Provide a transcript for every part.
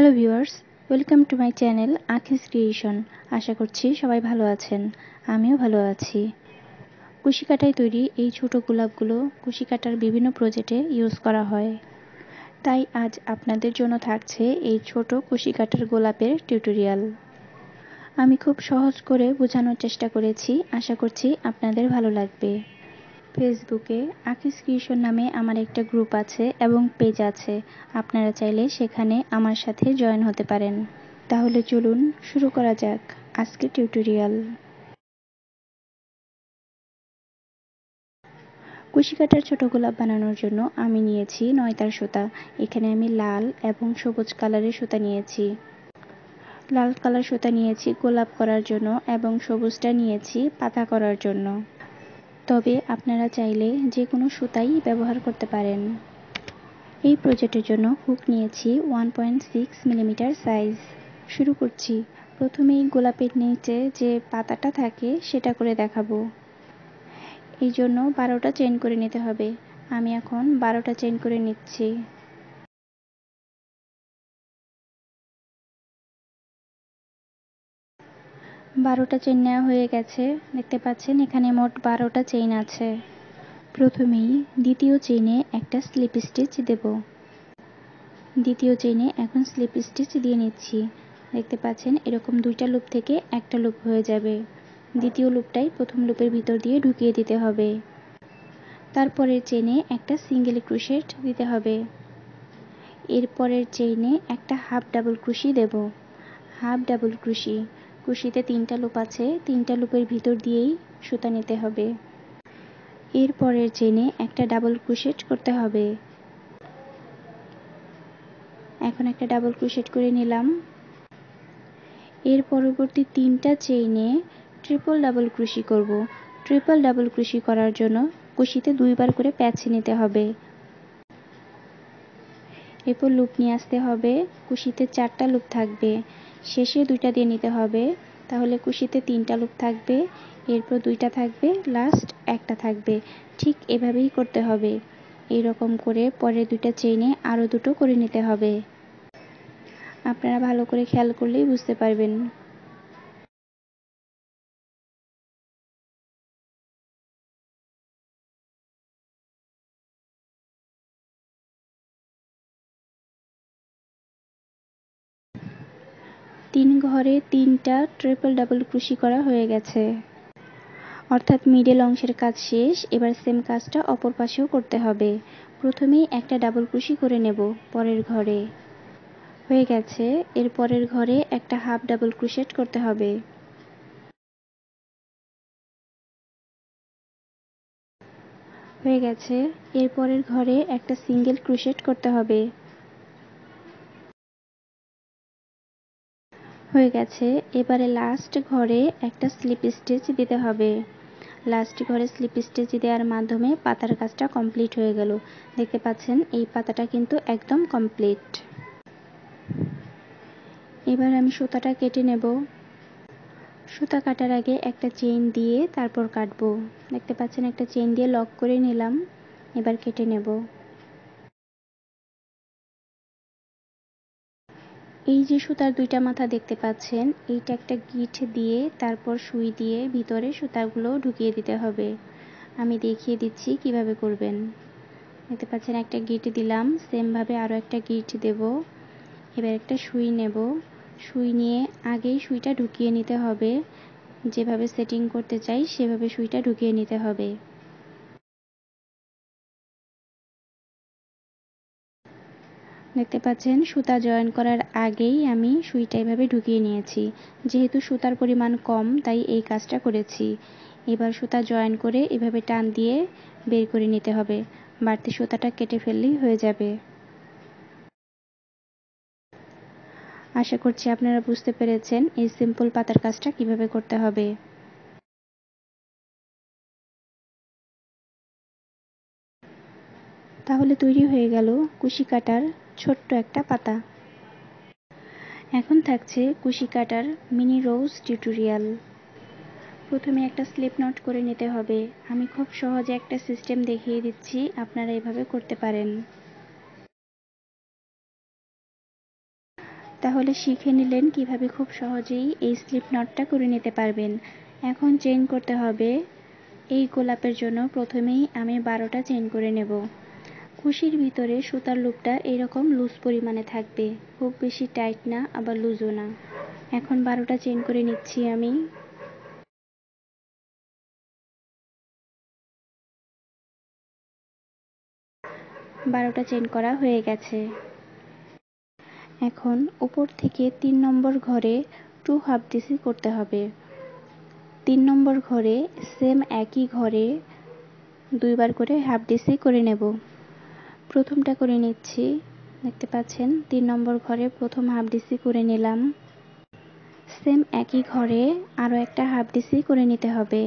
Hello viewers, welcome to my channel Akhis creation. আশা করছি সবাই ভালো আছেন, আমিও ভালো আছি। কুশি কাটায় তৈরি এই ছোট গোলাপগুলো কুশি কাটার বিভিন্ন প্রজেক্টে ইউজ করা হয়। তাই আজ আপনাদের জন্য থাকছে এই ছোট কুশি কাটার গোলাপের টিউটোরিয়াল। আমি খুব সহজ করে বোঝানোর চেষ্টা করেছি, আশা করছি আপনাদের ভালো লাগবে। ফেসবুকে আখিস ক্রিয়েশন নামে আমার একটা গ্রুপ আছে এবং পেজ আছে, আপনারা চাইলে সেখানে আমার সাথে জয়েন হতে পারেন। তাহলে চলুন শুরু করা যাক আজকের টিউটোরিয়াল। কুশি কাটার ছোট গোলাপ বানানোর জন্য আমি নিয়েছি 9 তার সুতা। এখানে আমি লাল এবং সবুজ কালারের সুতা নিয়েছি। লাল কালার সুতা নিয়েছি গোলাপ করার জন্য এবং সবুজটা নিয়েছি পাতা করার জন্য। তবে আপনারা চাইলে যে কোনো সুতাই ব্যবহার করতে পারেন। এই প্রজেক্টের জন্য হুক নিয়েছি 1.6 মিলিমিটার সাইজ। শুরু করছি। প্রথমেই গোলাপের নিচে যে পাতাটা থাকে সেটা করে দেখাবো। এই জন্য 12টা চেইন করে নিতে হবে। আমি এখন 12টা চেইন করে নিচ্ছি। বারোটা চেইন নেওয়া হয়ে গেছে। দেখতে পাচ্ছেন এখানে মোট 12টা চেইন আছে। প্রথমেই দ্বিতীয় চেইনে একটা স্লিপ স্টিচ দেব। দ্বিতীয় চেইনে এখন স্লিপ স্টিচ দিয়ে নিচ্ছি। দেখতে পাচ্ছেন এরকম দুইটা লুপ থেকে একটা লুপ হয়ে যাবে। দ্বিতীয় লুপটাই প্রথম লুপের ভিতর দিয়ে ঢুকিয়ে দিতে হবে। তারপরের চেইনে একটা সিঙ্গেল ক্রোশেট দিতে হবে। এরপরের চেইনে একটা হাফ ডাবল ক্রোশি দেব। হাফ ডাবল ক্রোশি, ক্রোশিতে 3টা লুপ আছে, 3টা লুপের ভিতর দিয়েই সুতা নিতে হবে। এরপরের চেইনে একটা ডাবল ক্রোশেট করতে হবে। এখন একটা ডাবল ক্রোশেট করে নিলাম। এর পরবর্তী 3টা চেইনে ট্রিপল ডাবল ক্রোশি করব। ট্রিপল ডাবল ক্রোশি করার জন্য কুশিতে 2বার করে প্যাচ নিতে হবে। এরপর লুপ নিয়ে আসতে হবে। কুশিতে 4টা লুপ থাকবে, শেষে 2টা দিয়ে নিতে হবে। তাহলে কুশিতে 3টা লুপ থাকবে, এরপর 2টা থাকবে, লাস্ট একটা থাকবে। ঠিক এভাবেই করতে হবে। এইরকম করে পরের 2টা চেইনে আরও 2টো করে নিতে হবে। আপনারা ভালো করে খেয়াল করলেই বুঝতে পারবেন। তিন ঘরে 3টা ট্রিপল ডাবল ক্রোশি করা হয়ে গেছে, অর্থাৎ মিডল অংশের কাজ শেষ। এবার সেম কাজটা অপর পাশেও করতে হবে। প্রথমেই একটা ডাবল ক্রোশি করে নেব পরের ঘরে। হয়ে গেছে। এর পরের ঘরে একটা হাফ ডাবল ক্রোশেট করতে হবে। হয়ে গেছে। এর পরের ঘরে একটা সিঙ্গেল ক্রোশেট করতে হবে। হয়ে গেছে। এবারে লাস্ট ঘরে একটা স্লিপ স্টিচ দিতে হবে। লাস্ট ঘরে স্লিপ স্টিচ দেওয়ার মাধ্যমে পাতার কাজটা কমপ্লিট হয়ে গেল। দেখতে পাচ্ছেন এই পাতাটা কিন্তু একদম কমপ্লিট। এবার আমি সুতাটা কেটে নেব। সুতা কাটার আগে একটা চেইন দিয়ে তারপর কাটবো। দেখতে পাচ্ছেন একটা চেইন দিয়ে লক করে নিলাম। এবার কেটে নেব। এই যে সুতার 2টা মাথা দেখতে পাচ্ছেন, এইটা একটা গিট দিয়ে তারপর সুই দিয়ে ভিতরে সুতাগুলো ঢুকিয়ে দিতে হবে। আমি দেখিয়ে দিচ্ছি কিভাবে করবেন। দেখতে পাচ্ছেন একটা গিট দিলাম, সেমভাবে আরও একটা গিট দেব। এবার একটা সুই নেব। সুই নিয়ে আগেই সুইটা ঢুকিয়ে নিতে হবে। যেভাবে সেটিং করতে চাই সেভাবে সুইটা ঢুকিয়ে নিতে হবে। দেখতে পাচ্ছেন সুতা জয়েন করার আগেই আমি সুইটা এভাবে ঢুকিয়ে নিয়েছি। যেহেতু সুতার পরিমাণ কম তাই এই কাজটা করেছি। এবার সুতা জয়েন করে এভাবে টান দিয়ে বের করে নিতে হবে। বাড়তি সুতাটা কেটে ফেললেই হয়ে যাবে। আশা করছি আপনারা বুঝতে পেরেছেন এই সিম্পল পাতার কাজটা কিভাবে করতে হবে। তাহলে তৈরি হয়ে গেল কুশি কাটার ছোট্ট একটা পাতা। এখন থাকছে কুশি কাটার মিনি রোজ টিউটোরিয়াল। প্রথমে একটা স্লিপ নট করে নিতে হবে। আমি খুব সহজে একটা সিস্টেম দেখিয়ে দিচ্ছি, আপনারা এভাবে করতে পারেন। তাহলে শিখে নিলেন কিভাবে খুব সহজেই এই স্লিপ নটটা করে নিতে পারবেন। এখন চেইন করতে হবে। এই গোলাপের জন্য প্রথমেই আমি 12টা চেইন করে নেব। কুশির ভিতরে সুতার লুপটা এরকম লুজ পরিমাণে থাকবে, খুব বেশি টাইট না আবার লুজও না। এখন 12টা চেইন করে নিচ্ছি আমি। 12টা চেইন করা হয়ে গেছে। এখন উপর থেকে 3 নম্বর ঘরে 2 হাফ ডিসি করতে হবে। 3 নম্বর ঘরে সেম একই ঘরে 2 বার করে হাফ ডিসি করে নেব। প্রথমটা করে নিচ্ছি, দেখতে পাচ্ছেন 3 নম্বর ঘরে প্রথম হাফ ডিসি করে নিলাম। সেম একই ঘরে আরও একটা হাফ ডিসি করে নিতে হবে।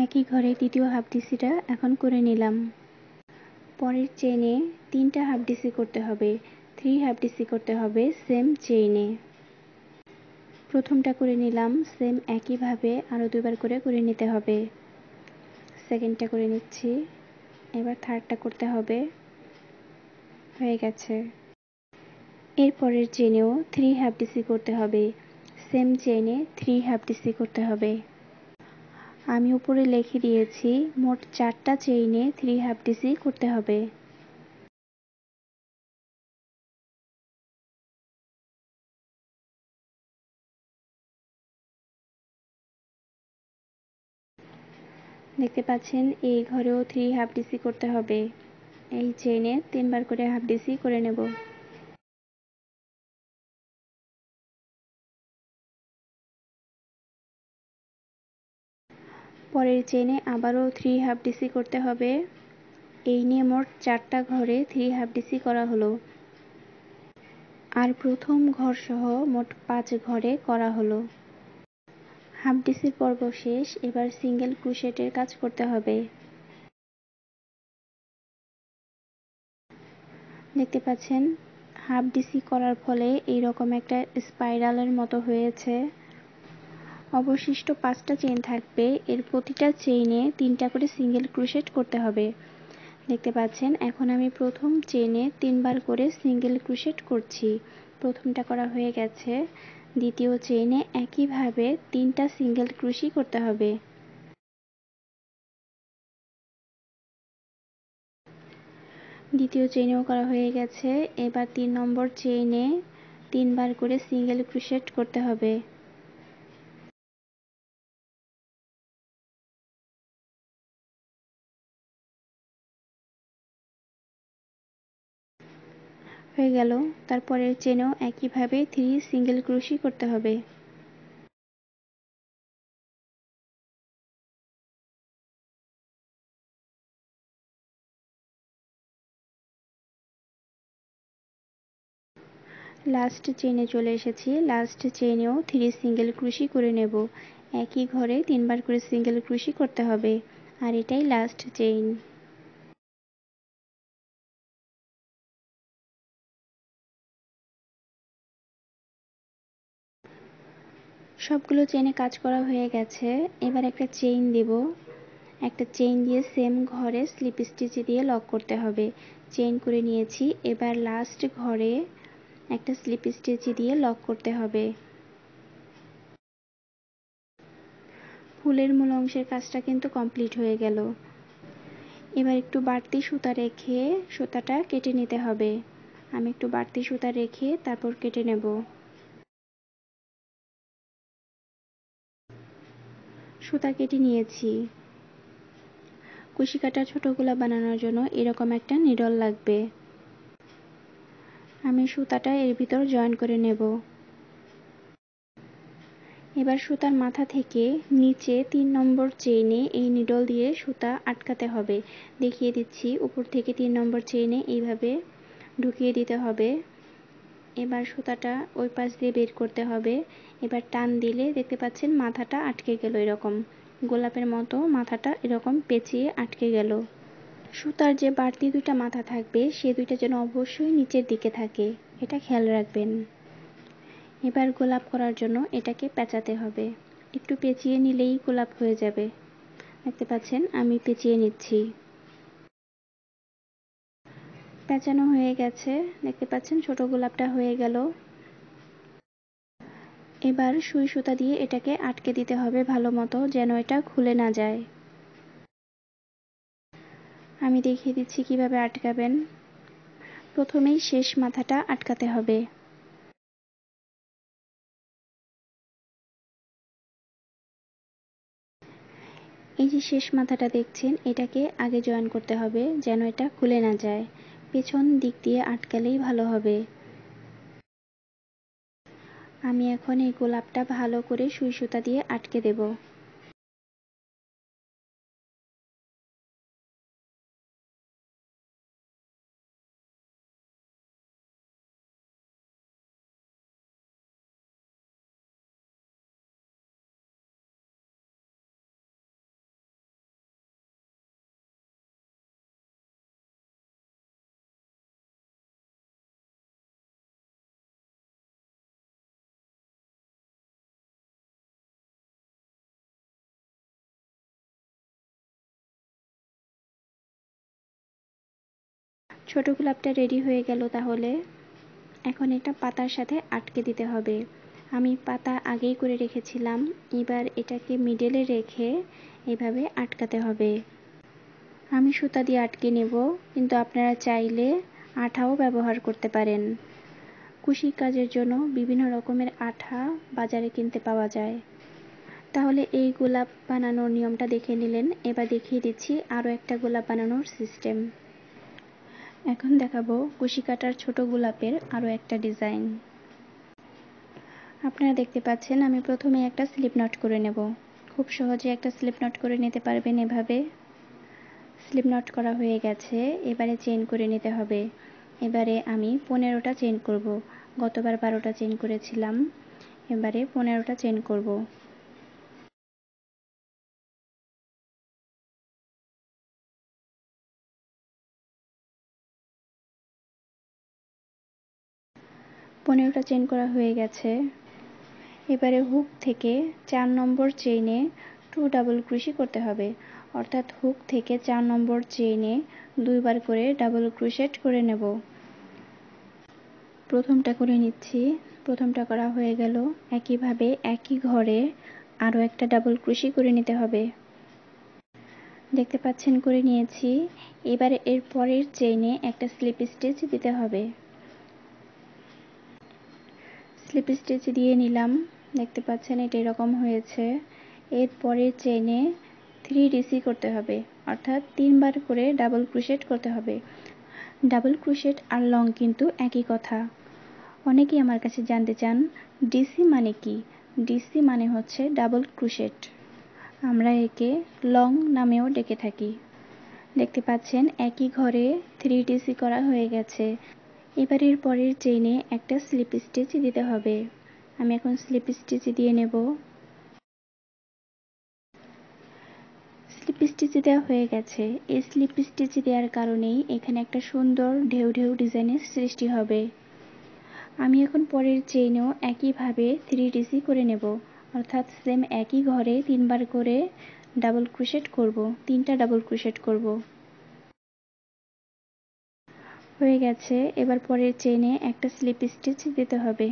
একই ঘরে দ্বিতীয় হাফ ডিসিটা এখন করে নিলাম। পরের চেইনে 3টা হাফ ডিসি করতে হবে, 3 হাফ ডিসি করতে হবে সেম চেইনে। প্রথমটা করে নিলাম, সেম একইভাবে আরও 2 বার করে নিতে হবে। সেকেন্ডটা করে নিচ্ছি, এবার থার্ডটা করতে হবে। হয়ে গেছে। এরপরের চেইনেও 3 হাফ ডিসি করতে হবে, সেম চেইনে 3 হাফ ডিসি করতে হবে। আমি উপরে লিখে দিয়েছি মোট 4টা চেইনে 3 হাফ ডিসি করতে হবে। দেখতে পাচ্ছেন এই ঘরেও 3 হাফ ডিসি করতে হবে। এই চেইনে 3 বার করে হাফ ডিসি করে নেব। পরের চেইনে আবারও 3 হাফ ডিসি করতে হবে। এই নিয়ে মোট 4টা ঘরে 3 হাফ ডিসি করা হলো। আর প্রথম ঘর সহ মোট 5 ঘরে করা হলো। হাফ ডিসির পর্ব শেষ, এবার সিঙ্গেল ক্রোশেটের কাজ করতে হবে। দেখতে পাচ্ছেন হাফ ডিসি করার ফলে এইরকম একটা স্পাইরালের মতো হয়েছে। অবশিষ্ট 5টা চেইন থাকবে, এর প্রতিটা চেইনে 3টা করে সিঙ্গেল ক্রোশেট করতে হবে। দেখতে পাচ্ছেন এখন আমি প্রথম চেইনে 3 বার করে সিঙ্গেল ক্রোশেট করছি। প্রথমটা করা হয়ে গেছে। দ্বিতীয় চেইনে একইভাবে 3টা সিঙ্গেল ক্রোশি করতে হবে। দ্বিতীয় চেইনেও করা হয়ে গেছে। এবার 3 নম্বর চেইনে 3 বার করে সিঙ্গেল ক্রোশেট করতে হবে। হয়ে গেল। তারপরের চেইনেও একইভাবে 3 সিঙ্গেল ক্রোশি করতে হবে। লাস্ট চেইনে চলে এসেছি। লাস্ট চেইনেও 3 সিঙ্গেল ক্রোশি করে নেব। একই ঘরে 3 বার করে সিঙ্গেল ক্রোশি করতে হবে। আর এটাই লাস্ট চেইন। সবগুলো চেইনে কাজ করা হয়ে গেছে। এবার একটা চেইন দেব। একটা চেইন দিয়ে সেম ঘরে স্লিপ স্টিচ দিয়ে লক করতে হবে। চেইন করে নিয়েছি, এবার লাস্ট ঘরে একটা স্লিপ স্টিচ দিয়ে লক করতে হবে। ফুলের মূল অংশের কাজটা কিন্তু কমপ্লিট হয়ে গেল। এবার একটু বাড়তি সুতা রেখে সুতাটা কেটে নিতে হবে। আমি একটু বাড়তি সুতা রেখে তারপর কেটে নেব। সুতা কেটে নিয়েছি। কুশি কাটা ছোট গোলা বানানোর জন্য এরকম একটা নিডল লাগবে। আমি সুতাটা এর ভিতর জয়েন করে নেব। এবার সুতার মাথা থেকে নিচে 3 নম্বর চেইনে এই নিডল দিয়ে সুতা আটকাতে হবে। দেখিয়ে দিচ্ছি, উপর থেকে 3 নম্বর চেইনে এইভাবে ঢুকিয়ে দিতে হবে। এবার সুতাটা ওই পাশ দিয়ে বের করতে হবে। এবার টান দিলে দেখতে পাচ্ছেন মাথাটা আটকে গেল, এরকম গোলাপের মতো মাথাটা এরকম পেঁচিয়ে আটকে গেল। সুতার যে বাড়তি 2টা মাথা থাকবে সে 2টা যেন অবশ্যই নিচের দিকে থাকে, এটা খেয়াল রাখবেন। এবার গোলাপ করার জন্য এটাকে পেঁচাতে হবে। একটু পেঁচিয়ে নিলেই গোলাপ হয়ে যাবে। দেখতে পাচ্ছেন আমি পেঁচিয়ে নিচ্ছি। পেঁচানো হয়ে গেছে, দেখতে পাচ্ছেন ছোট গোলাপটা হয়ে গেল। এবার সুই সুতা দিয়ে এটাকে আটকে দিতে হবে ভালো মতো, যেন এটা খুলে না যায়। আমি দেখিয়ে দিচ্ছি কিভাবে আটকাবেন। প্রথমেই শেষ মাথাটা আটকাতে হবে। এই যে শেষ মাথাটা দেখছেন, এটাকে আগে জয়েন করতে হবে যেন এটা খুলে না যায়। পেছন দিক দিয়ে আটকালেই ভালো হবে। আমি এখন এই গোলাপটা ভালো করে সুই সুতা দিয়ে আটকে দেব। ছোট গোলাপটা রেডি হয়ে গেল। তাহলে এখন এটা পাতার সাথে আটকে দিতে হবে। আমি পাতা আগেই করে রেখেছিলাম, এবার এটাকে মিডলে রেখে এভাবে আটকাতে হবে। আমি সুতা দিয়ে আটকে নেব, কিন্তু আপনারা চাইলে আঠাও ব্যবহার করতে পারেন। কুশি কাজের জন্য বিভিন্ন রকমের আঠা বাজারে কিনতে পাওয়া যায়। তাহলে এই গোলাপ বানানোর নিয়মটা দেখে নিলেন। এবার দেখিয়ে দিচ্ছি আরও একটা গোলাপ বানানোর সিস্টেম। এখন দেখাবো কুশি কাটার ছোট গোলাপের আরও একটা ডিজাইন। আপনারা দেখতে পাচ্ছেন আমি প্রথমে একটা স্লিপ নট করে নেব। খুব সহজে একটা স্লিপ নট করে নিতে পারবেন এভাবে। স্লিপ নট করা হয়ে গেছে, এবারে চেইন করে নিতে হবে। এবারে আমি 15টা চেইন করব। গতবার 12টা চেইন করেছিলাম, এবারে 15টা চেইন করব। পনেরোটা চেইন করা হয়ে গেছে। এবারে হুক থেকে 4 নম্বর চেইনে 2 ডাবল ক্রোশি করতে হবে, অর্থাৎ হুক থেকে 4 নম্বর চেইনে 2 বার করে ডাবল ক্রোশেট করে নেব। প্রথমটা করে নিচ্ছি। প্রথমটা করা হয়ে গেল। একইভাবে একই ঘরে আরও একটা ডাবল ক্রোশি করে নিতে হবে। দেখতে পাচ্ছেন করে নিয়েছি। এবারে এর পরের চেইনে একটা স্লিপ স্টিচ দিতে হবে। স্লিপ স্টিচ দিয়ে নিলাম। দেখতে পাচ্ছেন এটা এরকম হয়েছে। এর পরের চেইনে 3DC করতে হবে, অর্থাৎ 3 বার করে ডাবল ক্রোশেট করতে হবে। ডাবল ক্রোশেট আর লং কিন্তু একই কথা। অনেকেই আমার কাছে জানতে চান ডিসি মানে কি। ডিসি মানে হচ্ছে ডাবল ক্রোশেট, আমরা একে লং নামেও ডেকে থাকি। দেখতে পাচ্ছেন একই ঘরে 3DC করা হয়ে গেছে। এবার এর পরের চেইনে একটা স্লিপ স্টিচ দিতে হবে। আমি এখন স্লিপ স্টিচ দিয়ে নেব। স্লিপ স্টিচ দেওয়া হয়ে গেছে। এই স্লিপ স্টিচ দেওয়ার কারণেই এখানে একটা সুন্দর ঢেউ ঢেউ ডিজাইনের সৃষ্টি হবে। আমি এখন পরের চেইনেও একইভাবে 3DC করে নেব, অর্থাৎ সেম একই ঘরে 3 বার করে ডাবল ক্রোশেট করব, 3টা ডাবল ক্রোশেট করব। হয়ে গেছে। এবার পরের চেইনে একটা স্লিপ স্টিচ দিতে হবে।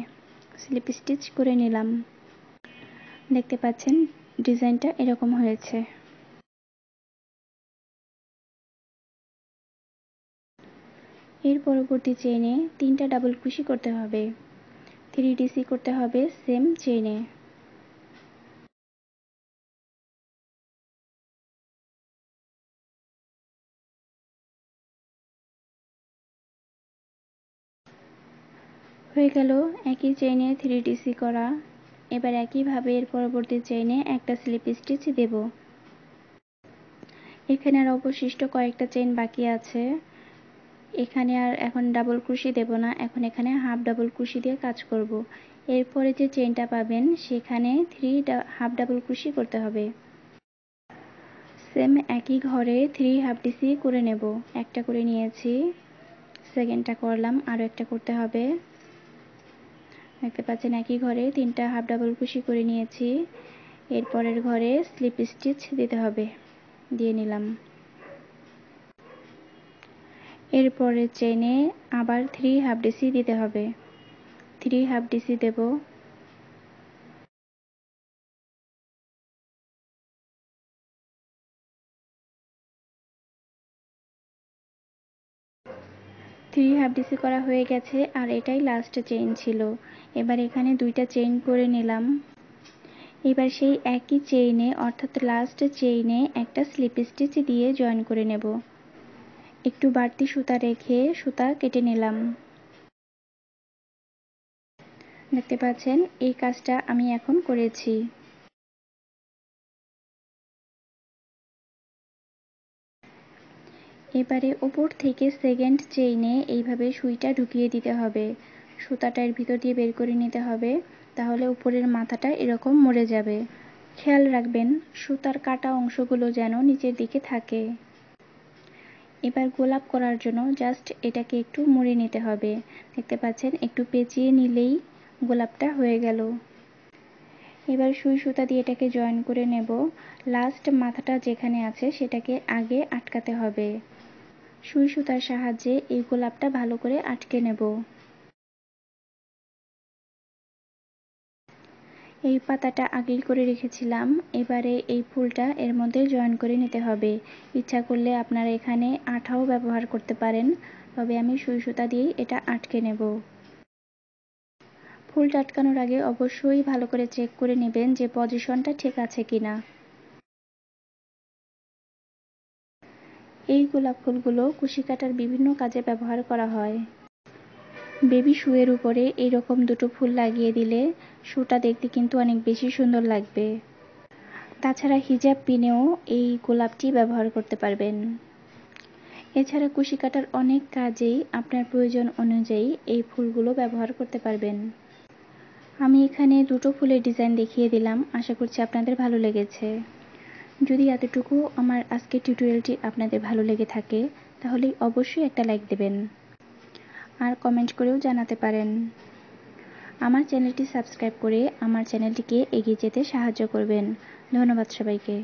স্লিপ স্টিচ করে নিলাম। দেখতে পাচ্ছেন ডিজাইনটা এরকম হয়েছে। এর পরবর্তী চেইনে 3টা ডাবল ক্রোশি করতে হবে, 3DC করতে হবে সেম চেইনে। হয়ে গেল একই চেইনে 3DC করা। এবার একইভাবে এর পরবর্তী চেইনে একটা স্লিপ স্টিচ দেব। এখানে আর অবশিষ্ট কয়েকটা চেইন বাকি আছে। এখানে আর এখন ডাবল ক্রোশি দেব না, এখন এখানে হাফ ডাবল ক্রোশি দিয়ে কাজ করব। এরপরে যে চেইনটা পাবেন সেখানে হাফ ডাবল ক্রোশি করতে হবে। সেম একই ঘরে 3 হাফ ডিসি করে নেব। একটা করে নিয়েছি, সেকেন্ডটা করলাম, আরও একটা করতে হবে। দেখতে পাচ্ছেন একই ঘরে 3টা হাফ ডাবল ক্রোশি করে নিয়েছি। এরপরের ঘরে স্লিপ স্টিচ দিতে হবে, দিয়ে নিলাম। এরপরে চেইনে আবার 3 হাফ ডিসি দিতে হবে। 3 হাফ ডিসি দেব। 3 হাফ ডিসি করা হয়ে গেছে আর এটাই লাস্ট চেইন ছিল। এবার এখানে 2টা চেইন করে নিলাম। এবার সেই একই চেইনে অর্থাৎ লাস্ট চেইনে একটা স্লিপ স্টিচ দিয়ে জয়েন করে নেব। একটু বাড়তি সুতা রেখে সুতা কেটে নিলাম। দেখতে পাচ্ছেন এই কাজটা আমি এখন করেছি। এবারে উপর থেকে সেকেন্ড চেইনে এইভাবে সুইটা ঢুকিয়ে দিতে হবে। সুতাটা এর ভিতর দিয়ে বের করে নিতে হবে, তাহলে উপরের মাথাটা এরকম মরে যাবে। খেয়াল রাখবেন সুতার কাটা অংশগুলো যেন নিচের দিকে থাকে। এবার গোলাপ করার জন্য জাস্ট এটাকে একটু মুড়ে নিতে হবে। দেখতে পাচ্ছেন একটু পেঁচিয়ে নিলেই গোলাপটা হয়ে গেল। এবার সুই সুতা দিয়ে এটাকে জয়েন করে নেব। লাস্ট মাথাটা যেখানে আছে সেটাকে আগে আটকাতে হবে। সুই সুতার সাহায্যে এই গোলাপটা ভালো করে আটকে নেব। এই পাতাটা আগেই করে রেখেছিলাম। এবারে এই ফুলটা এর মধ্যে জয়েন করে নিতে হবে। ইচ্ছা করলে আপনারা এখানে আঠাও ব্যবহার করতে পারেন, তবে আমি সুই সুতা দিয়েই এটা আটকে নেব। ফুলটা আটকানোর আগে অবশ্যই ভালো করে চেক করে নেবেন যে পজিশনটা ঠিক আছে কিনা। এই গোলাপ ফুলগুলো কুশি কাটার বিভিন্ন কাজে ব্যবহার করা হয়। বেবি শুয়ের উপরে এইরকম দুটো ফুল লাগিয়ে দিলে শুটা দেখতে কিন্তু অনেক বেশি সুন্দর লাগবে। তাছাড়া হিজাব পিনেও এই গোলাপটি ব্যবহার করতে পারবেন। এছাড়া কুশি কাটার অনেক কাজেই আপনার প্রয়োজন অনুযায়ী এই ফুলগুলো ব্যবহার করতে পারবেন। আমি এখানে দুটো ফুলের ডিজাইন দেখিয়ে দিলাম, আশা করছি আপনাদের ভালো লেগেছে। যদি এতটুকু আমার আজকের টিউটোরিয়ালটি আপনাদের ভালো লেগে থাকে তাহলে অবশ্যই একটা লাইক দেবেন আর কমেন্ট করেও জানাতে পারেন। আমার চ্যানেলটি সাবস্ক্রাইব করে আমার চ্যানেলটিকে এগিয়ে যেতে সাহায্য করবেন। ধন্যবাদ সবাইকে।